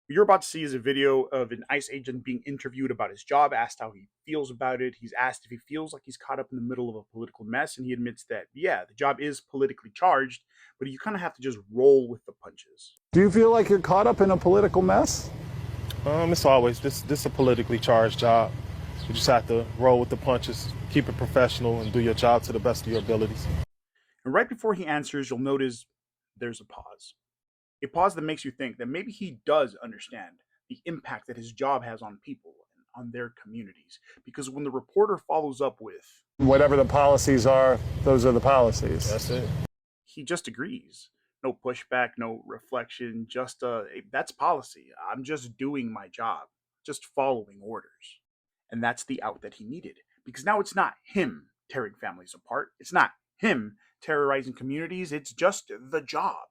What you're about to see is a video of an ICE agent being interviewed about his job, asked how he feels about it. He's asked if he feels like he's caught up in the middle of a political mess, and he admits that, yeah, the job is politically charged, but you kind of have to just roll with the punches. Do you feel like you're caught up in a political mess? It's always this a politically charged job. You just have to roll with the punches, keep it professional, and do your job to the best of your abilities. And right before he answers, you'll notice there's a pause. A pause that makes you think that maybe he does understand the impact that his job has on people and on their communities. Because when the reporter follows up with, Whatever the policies are, those are the policies. That's it. he just agrees. No pushback, no reflection, just "Hey, that's policy. I'm just doing my job, just following orders." And that's the out that he needed. Because now it's not him tearing families apart, it's not him terrorizing communities, it's just the job.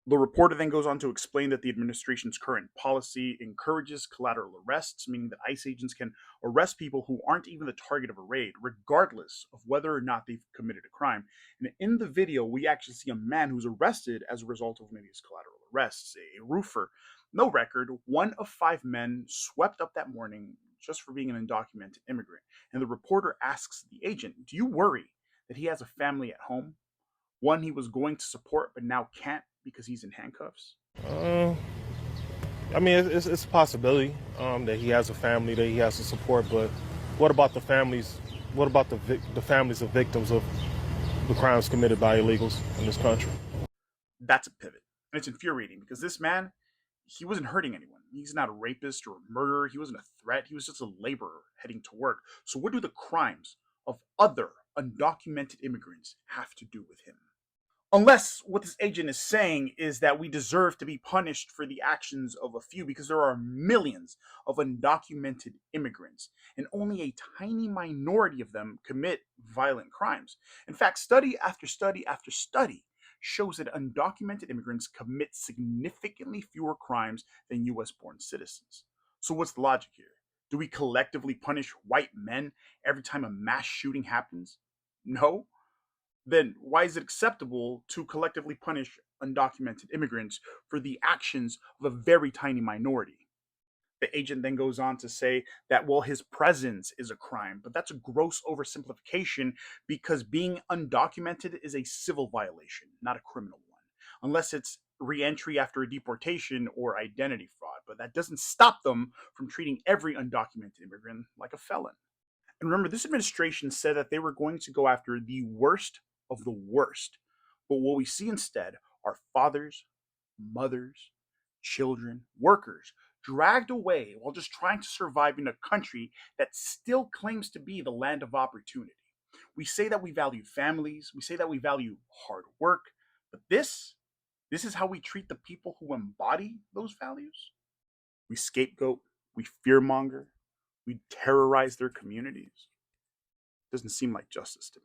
The reporter then goes on to explain that the administration's current policy encourages collateral arrests, meaning that ICE agents can arrest people who aren't even the target of a raid, regardless of whether or not they've committed a crime. And in the video, we actually see a man who's arrested as a result of one of these collateral arrests, a roofer. No record, one of five men swept up that morning just for being an undocumented immigrant. And the reporter asks the agent, do you worry that he has a family at home? One he was going to support but now can't because he's in handcuffs? Uh, it's a possibility that he has a family, that he has to support. But what about the families? What about the families of victims of the crimes committed by illegals in this country? That's a pivot. And it's infuriating because this man, he wasn't hurting anyone. He's not a rapist or a murderer. He wasn't a threat. He was just a laborer heading to work. So, what do the crimes of other undocumented immigrants have to do with him? Unless what this agent is saying is that we deserve to be punished for the actions of a few because there are millions of undocumented immigrants and only a tiny minority of them commit violent crimes. In fact, study after study after study shows that undocumented immigrants commit significantly fewer crimes than US born citizens. So, what's the logic here? Do we collectively punish white men every time a mass shooting happens? No. Then why is it acceptable to collectively punish undocumented immigrants for the actions of a very tiny minority? The agent then goes on to say that, well, his presence is a crime, but that's a gross oversimplification because being undocumented is a civil violation, not a criminal one, unless it's reentry after a deportation or identity fraud. But that doesn't stop them from treating every undocumented immigrant like a felon. And remember, this administration said that they were going to go after the worst of the worst. But what we see instead are fathers, mothers, children, workers dragged away while just trying to survive in a country that still claims to be the land of opportunity. We say that we value families, we say that we value hard work, but this is how we treat the people who embody those values. We scapegoat, we fearmonger, we terrorize their communities. Doesn't seem like justice to me.